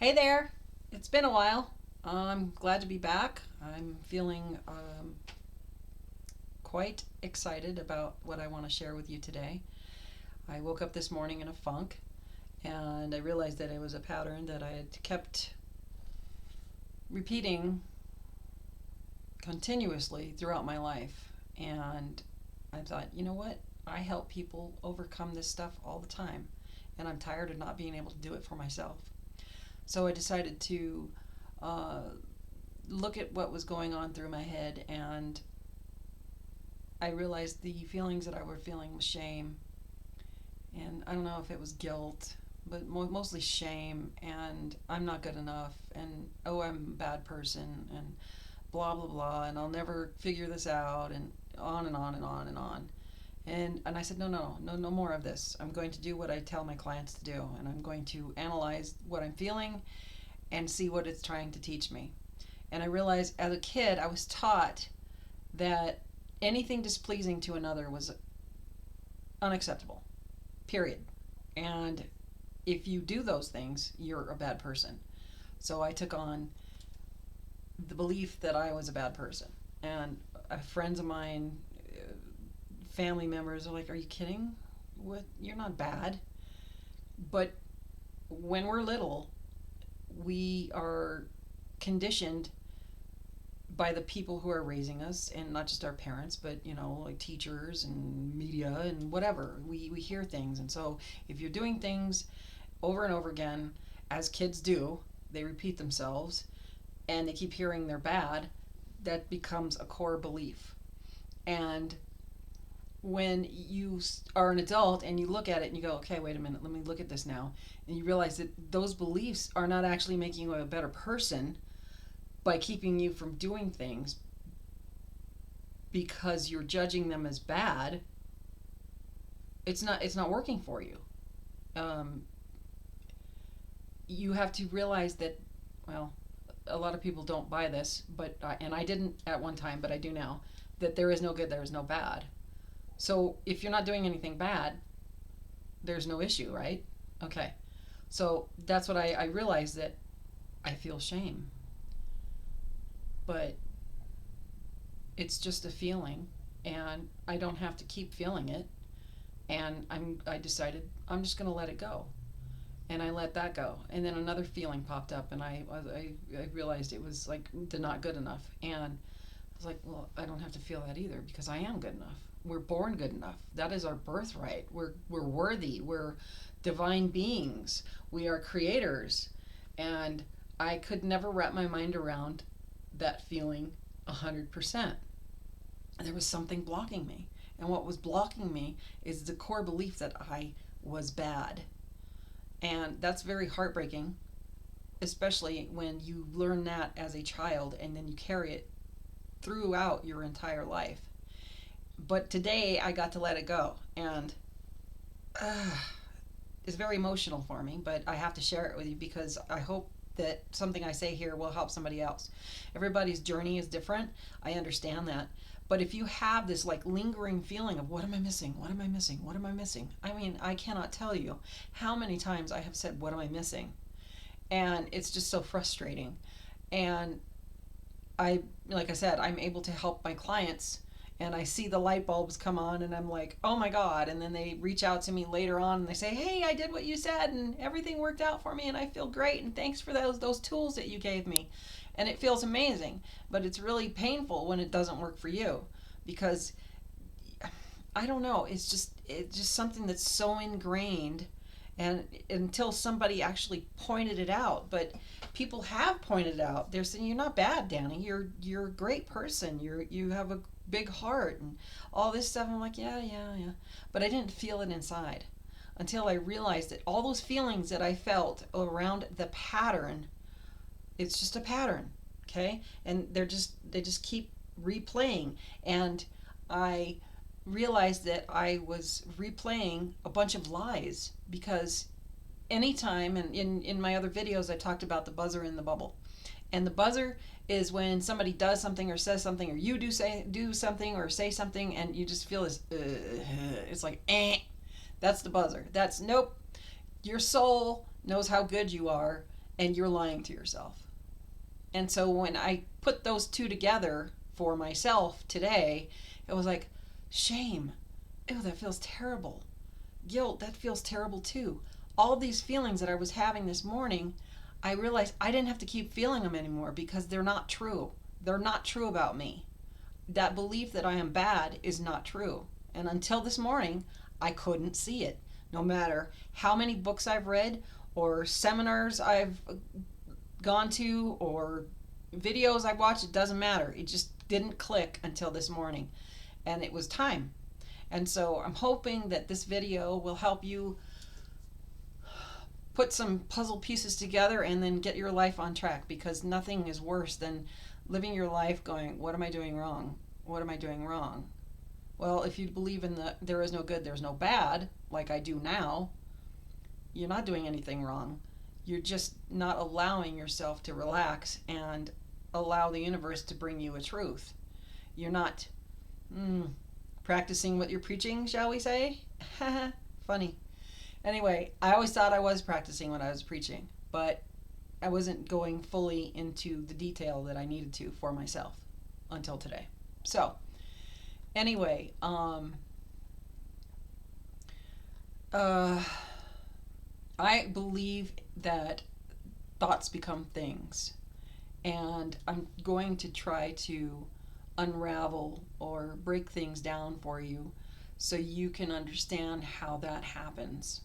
Hey there! It's been a while. I'm glad to be back. I'm feeling quite excited about what I want to share with you today. I woke up this morning in a funk and I realized that it was a pattern that I had kept repeating continuously throughout my life. And I thought, you know what? I help people overcome this stuff all the time, and I'm tired of not being able to do it for myself. So I decided to uh, look at what was going on through my head, and I realized the feelings that I were feeling was shame, and I don't know if it was guilt, but mostly shame, and I'm not good enough, and oh, I'm a bad person, and blah blah blah, and I'll never figure this out, and on and on and on and on. And I said, no more of this. I'm going to do what I tell my clients to do, and I'm going to analyze what I'm feeling and see what it's trying to teach me. And I realized as a kid, I was taught that anything displeasing to another was unacceptable, period. And if you do those things, you're a bad person. So I took on the belief that I was a bad person. And friends of mine, family members are like, "Are you kidding? What? You're not bad." But when we're little, we are conditioned by the people who are raising us, and not just our parents, but like teachers and media and whatever. We hear things, and so if you're doing things over and over again, as kids do, they repeat themselves, and they keep hearing they're bad. That becomes a core belief. And when you are an adult and you look at it and you go, okay, wait a minute, let me look at this now, and you realize that those beliefs are not actually making you a better person by keeping you from doing things because you're judging them as bad. It's not working for you. um, you have to realize that, well, a lot of people don't buy this, but and I didn't at one time, but I do now, that there is no good, there is no bad. So if you're not doing anything bad, there's no issue, right? Okay. So that's what I realized, that I feel shame, but it's just a feeling, and I don't have to keep feeling it. And I decided I'm just going to let it go, and I let that go. And then another feeling popped up, and I realized it was like the not good enough. And I was like, well, I don't have to feel that either, because I am good enough. We're born good enough. That is our birthright. We're worthy. We're divine beings. We are creators. And I could never wrap my mind around that feeling 100%. And there was something blocking me. And what was blocking me is the core belief that I was bad. And that's very heartbreaking, especially when you learn that as a child and then you carry it throughout your entire life. But today I got to let it go. And uh, it's very emotional for me, but I have to share it with you because I hope that something I say here will help somebody else. Everybody's journey is different. I understand that. But if you have this like lingering feeling of what am I missing? What am I missing? What am I missing? I mean, I cannot tell you how many times I have said, what am I missing? And it's just so frustrating. And like I said, I'm able to help my clients, and I see the light bulbs come on and I'm like, oh my God. And then they reach out to me later on and they say, hey, I did what you said and everything worked out for me and I feel great. And thanks for those tools that you gave me. And it feels amazing, but it's really painful when it doesn't work for you, because I don't know, it's just something that's so ingrained, and until somebody actually pointed it out. But people have pointed it out. They're saying, you're not bad, Dani, you're a great person, you have a big heart and all this stuff. I'm like, yeah, yeah, yeah. But I didn't feel it inside until I realized that all those feelings that I felt around the pattern, it's just a pattern. Okay. And they just keep replaying. And I realized that I was replaying a bunch of lies, because anytime, and in my other videos I talked about the buzzer in the bubble. And the buzzer is when somebody does something or says something, or you do something or say something, and you just feel this it's like that's the buzzer. That's nope. Your soul knows how good you are, and you're lying to yourself. And so when I put those two together for myself today, it was like, shame, ew, that feels terrible. Guilt, that feels terrible too. All these feelings that I was having this morning, I realized I didn't have to keep feeling them anymore because they're not true. They're not true about me. That belief that I am bad is not true. And until this morning, I couldn't see it. No matter how many books I've read or seminars I've gone to or videos I've watched, it doesn't matter. It just didn't click until this morning. And it was time. And so I'm hoping that this video will help you put some puzzle pieces together and then get your life on track, because nothing is worse than living your life going, what am I doing wrong? What am I doing wrong? Well, if you believe in the there is no good, there's no bad, like I do now, you're not doing anything wrong. You're just not allowing yourself to relax and allow the universe to bring you a truth. You're not practicing what you're preaching, shall we say? Funny. Anyway, I always thought I was practicing what I was preaching, but I wasn't going fully into the detail that I needed to for myself until today. So, anyway, I believe that thoughts become things, and I'm going to try to unravel or break things down for you so you can understand how that happens.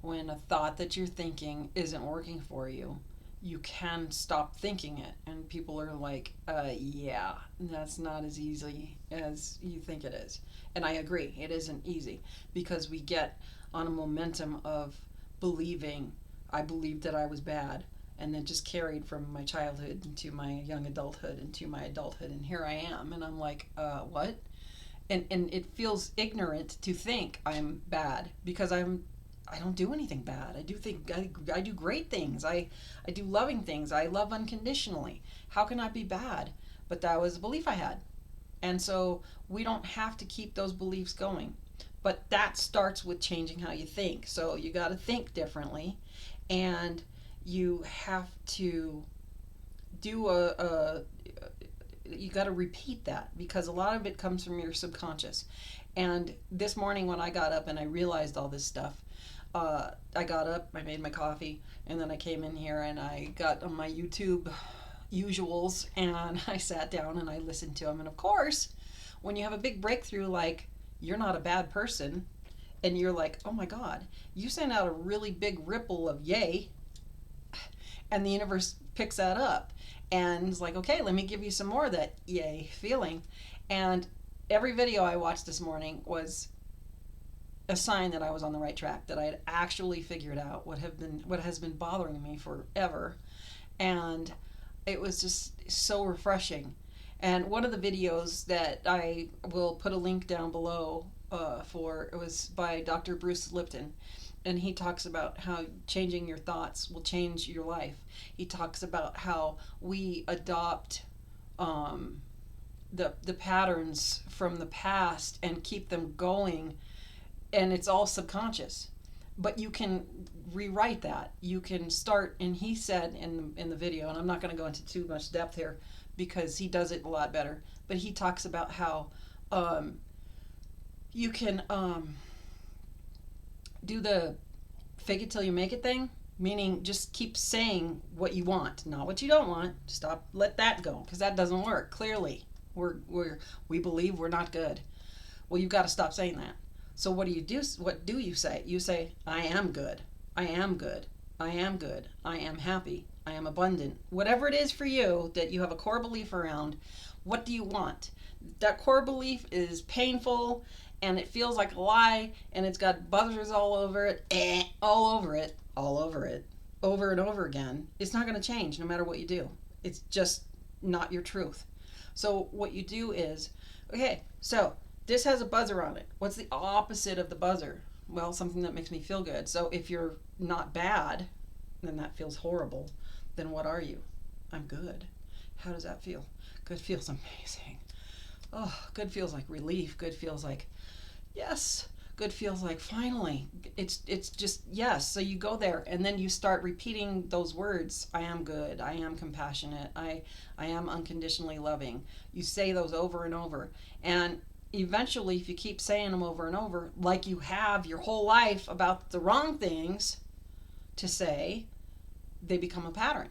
When a thought that you're thinking isn't working for you, you can stop thinking it. And people are like, yeah, that's not as easy as you think it is. And I agree, it isn't easy, because we get on a momentum of believing. I believed that I was bad, and then just carried from my childhood into my young adulthood into my adulthood, and here I am, and I'm like, what? And it feels ignorant to think I'm bad, because I don't do anything bad. I do great things. I do loving things. I love unconditionally. How can I be bad? But that was a belief I had. And so we don't have to keep those beliefs going. But that starts with changing how you think. So you got to think differently, and you have to do you got to repeat that, because a lot of it comes from your subconscious. And this morning when I got up and I realized all this stuff, I got up, I made my coffee, and then I came in here and I got on my YouTube usuals, and I sat down and I listened to them. And of course, when you have a big breakthrough like you're not a bad person, and you're like, oh my God, you send out a really big ripple of yay, and the universe picks that up and is like, okay, let me give you some more of that yay feeling. And every video I watched this morning was a sign that I was on the right track, that I had actually figured out what has been bothering me forever. And it was just so refreshing. And one of the videos that I will put a link down below for, it was by Dr. Bruce Lipton. And he talks about how changing your thoughts will change your life. He talks about how we adopt the patterns from the past and keep them going, and it's all subconscious. But you can rewrite that. You can start, and he said in the video, and I'm not going to go into too much depth here because he does it a lot better, but he talks about how you can do the fake it till you make it thing, meaning just keep saying what you want, not what you don't want. Stop, let that go, because that doesn't work. Clearly, we believe we're not good. Well, you've got to stop saying that. So what do you do? What do you say? You say, I am good. I am good. I am good. I am happy. I am abundant. Whatever it is for you that you have a core belief around, what do you want? That core belief is painful, and it feels like a lie, and it's got buzzers all over it, all over it, over and over again. It's not going to change no matter what you do. It's just not your truth. So what you do is, okay, so this has a buzzer on it. What's the opposite of the buzzer? Well, something that makes me feel good. So if you're not bad, then that feels horrible. Then what are you? I'm good. How does that feel? Good feels amazing. Oh, good feels like relief. Good feels like, yes, good feels like finally. It's just yes. So you go there and then you start repeating those words. I am good. I am compassionate. I am unconditionally loving. You say those over and over. And eventually if you keep saying them over and over like you have your whole life about the wrong things to say, they become a pattern.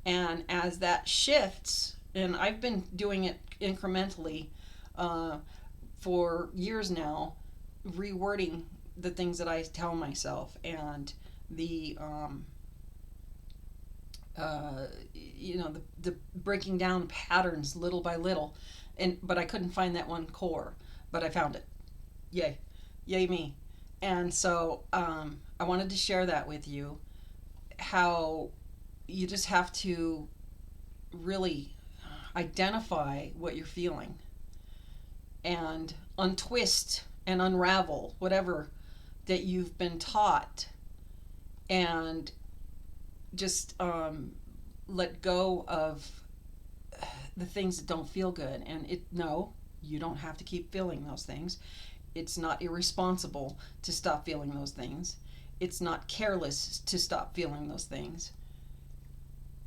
And as that shifts, and I've been doing it incrementally uh, for years now, rewording the things that I tell myself and the the breaking down patterns little by little, and but I couldn't find that one core, but I found it. Yay, yay me! And so I wanted to share that with you. How you just have to really identify what you're feeling and untwist and unravel whatever that you've been taught and just let go of the things that don't feel good. And no, you don't have to keep feeling those things. It's not irresponsible to stop feeling those things. It's not careless to stop feeling those things.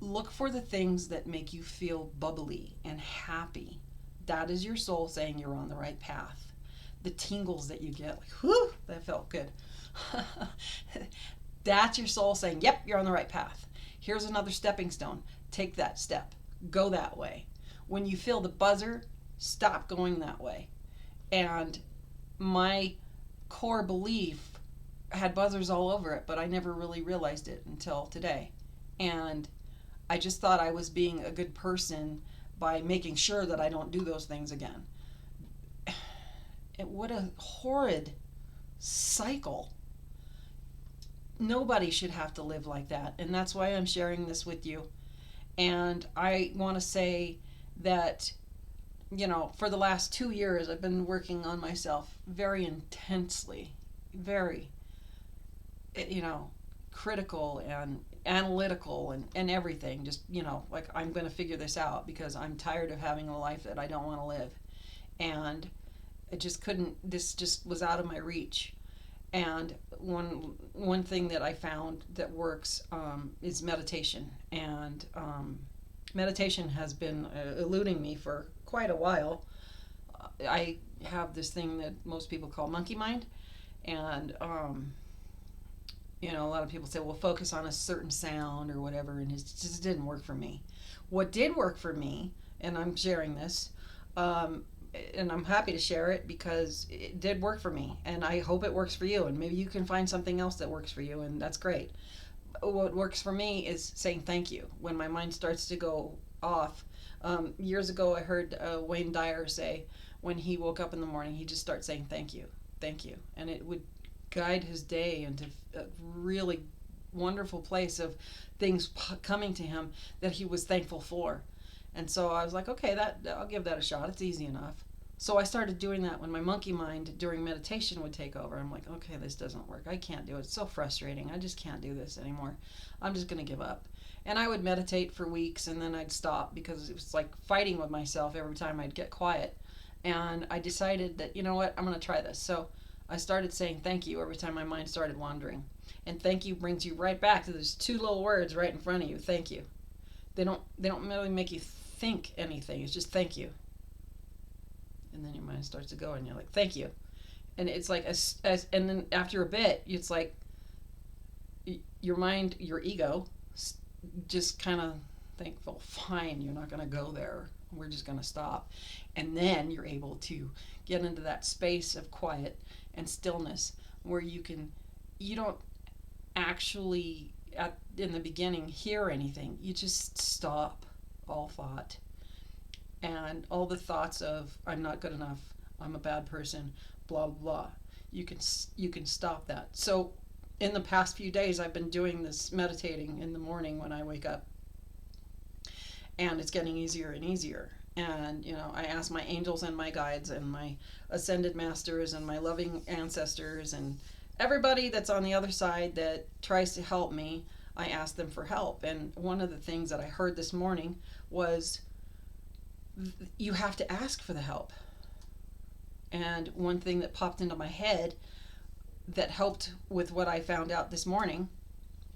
Look for the things that make you feel bubbly and happy. That is your soul saying you're on the right path. The tingles that you get, like, whew, that felt good. That's your soul saying, yep, you're on the right path. Here's another stepping stone. Take that step. Go that way. When you feel the buzzer, stop going that way. And my core belief had buzzers all over it, but I never really realized it until today. And I just thought I was being a good person by making sure that I don't do those things again. What a horrid cycle. Nobody should have to live like that. And that's why I'm sharing this with you. And I want to say that, for the last 2 years, I've been working on myself very intensely, very, critical and analytical and everything. Just, like I'm going to figure this out because I'm tired of having a life that I don't want to live. And it just couldn't, this just was out of my reach. And one thing that I found that works is meditation. And meditation has been eluding me for quite a while. I have this thing that most people call monkey mind. And, a lot of people say, well, focus on a certain sound or whatever. And it just didn't work for me. What did work for me, and I'm sharing this, and I'm happy to share it because it did work for me, and I hope it works for you, and maybe you can find something else that works for you, and that's great. What works for me is saying thank you when my mind starts to go off. Years ago, I heard Wayne Dyer say when he woke up in the morning, he just starts saying thank you, and it would guide his day into a really wonderful place of things coming to him that he was thankful for. And so I was like, okay, that I'll give that a shot. It's easy enough. So I started doing that when my monkey mind during meditation would take over. I'm like, okay, this doesn't work. I can't do it. It's so frustrating. I just can't do this anymore. I'm just going to give up. And I would meditate for weeks and then I'd stop because it was like fighting with myself every time I'd get quiet. And I decided that, you know what, I'm going to try this. So I started saying thank you every time my mind started wandering. And thank you brings you right back to those two little words right in front of you. Thank you. They don't really make you think anything. It's just thank you. And then your mind starts to go and you're like, thank you. And it's like, and then after a bit, it's like your mind, your ego, just kind of think, well, fine, you're not going to go there. We're just going to stop. And then you're able to get into that space of quiet and stillness where you don't actually, in the beginning, hear anything. You just stop all thought. And all the thoughts of, I'm not good enough, I'm a bad person, blah, blah. You can stop that. So in the past few days, I've been doing this meditating in the morning when I wake up. And it's getting easier and easier. And, I ask my angels and my guides and my ascended masters and my loving ancestors and everybody that's on the other side that tries to help me, I ask them for help. And one of the things that I heard this morning was you have to ask for the help. And one thing that popped into my head that helped with what I found out this morning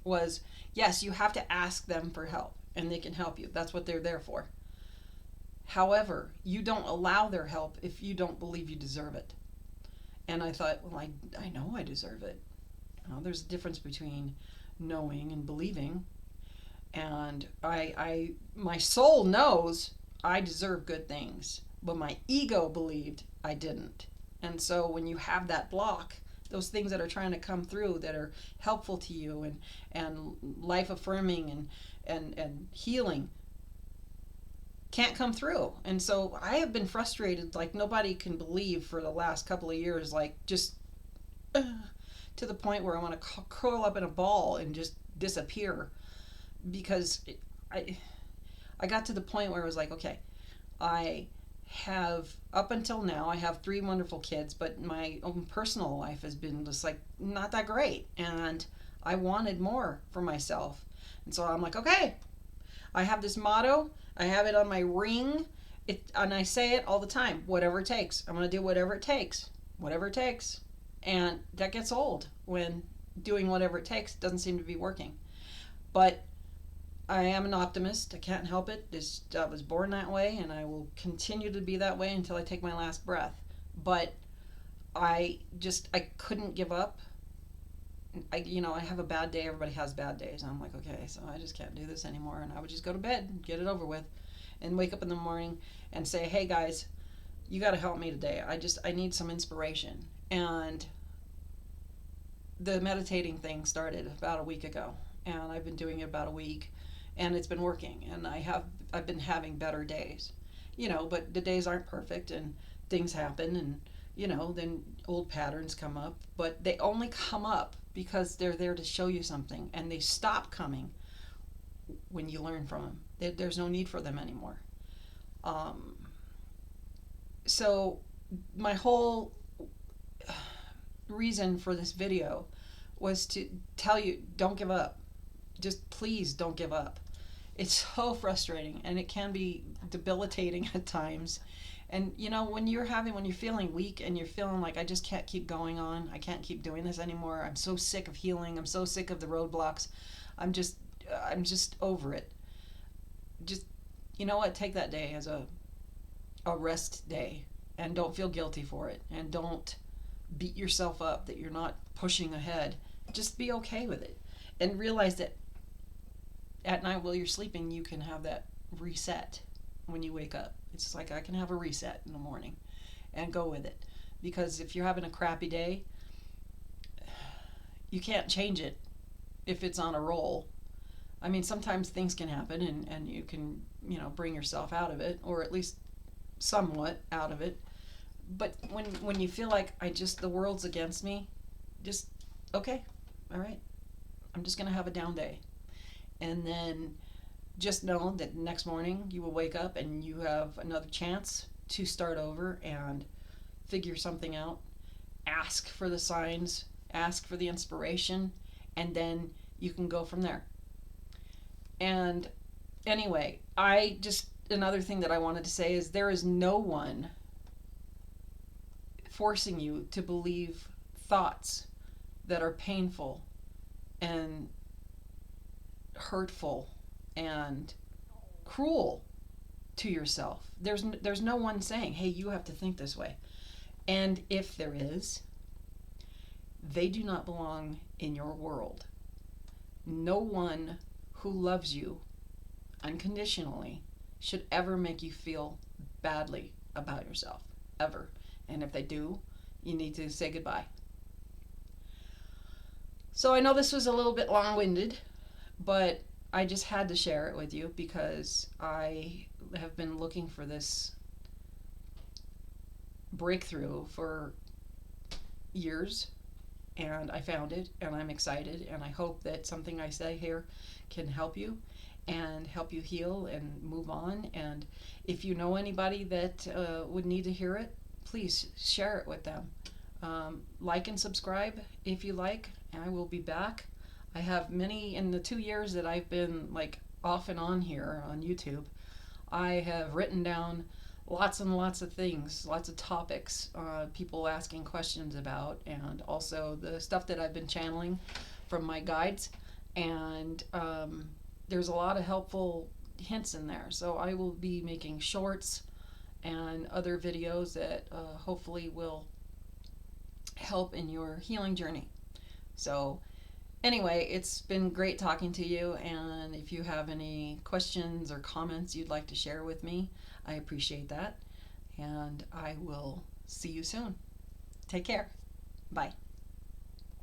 was, yes, you have to ask them for help and they can help you. That's what they're there for. However, you don't allow their help if you don't believe you deserve it. And I thought, well, I know I deserve it. There's a difference between knowing and believing. And my soul knows I deserve good things, but my ego believed I didn't. And so when you have that block, those things that are trying to come through that are helpful to you and life affirming and healing can't come through. And so I have been frustrated like nobody can believe for the last couple of years, like just to the point where I want to curl up in a ball and just disappear because I I got to the point where I was like, okay, I have up until now I have three wonderful kids, but my own personal life has been just like not that great, and I wanted more for myself. And so I'm like, okay, I have this motto. I have it on my ring. And I say it all the time. Whatever it takes. I'm going to do whatever it takes. Whatever it takes. And that gets old when doing whatever it takes doesn't seem to be working. But I am an optimist. I can't help it. I was born that way, and I will continue to be that way until I take my last breath. But I couldn't give up. I have a bad day. Everybody has bad days. And I'm like, okay, so I just can't do this anymore. And I would just go to bed and get it over with and wake up in the morning and say, hey guys, you got to help me today. I need some inspiration. And the meditating thing started about a week ago, and I've been doing it about a week, and it's been working, and I've been having better days. But the days aren't perfect, and things happen, and then old patterns come up, but they only come up because they're there to show you something, and they stop coming when you learn from them. There's no need for them anymore. So my whole reason for this video was to tell you, don't give up. Just please don't give up. It's so frustrating, and it can be debilitating at times. And when you're feeling weak and you're feeling like I just can't keep going on, I can't keep doing this anymore. I'm so sick of healing. I'm so sick of the roadblocks. I'm just over it. Just take that day as a rest day, and don't feel guilty for it, and don't beat yourself up that you're not pushing ahead. Just be okay with it, and realize that at night while you're sleeping you can have that reset when you wake up. It's like I can have a reset in the morning and go with it, because if you're having a crappy day, you can't change it if it's on a roll. I mean, sometimes things can happen, and you can bring yourself out of it, or at least somewhat out of it. But when you feel like the world's against me, just okay, all right, I'm just gonna have a down day, and then just know that next morning you will wake up and you have another chance to start over and figure something out. Ask for the signs, ask for the inspiration, and then you can go from there. And anyway, another thing that I wanted to say is there is no one forcing you to believe thoughts that are painful and hurtful and cruel to yourself. There's no one saying, hey, you have to think this way. And if there is, they do not belong in your world. No one who loves you unconditionally should ever make you feel badly about yourself, ever. And if they do, you need to say goodbye. So I know this was a little bit long-winded, but I just had to share it with you because I have been looking for this breakthrough for years, and I found it, and I'm excited, and I hope that something I say here can help you and help you heal and move on. And if you know anybody that would need to hear it, please share it with them. Like and subscribe if you like, and I will be back. I have many, in the 2 years that I've been like off and on here on YouTube, I have written down lots and lots of things, lots of topics, people asking questions about, and also the stuff that I've been channeling from my guides. And there's a lot of helpful hints in there. So I will be making shorts and other videos that hopefully will help in your healing journey. So, anyway, it's been great talking to you. And if you have any questions or comments you'd like to share with me, I appreciate that. And I will see you soon. Take care. Bye.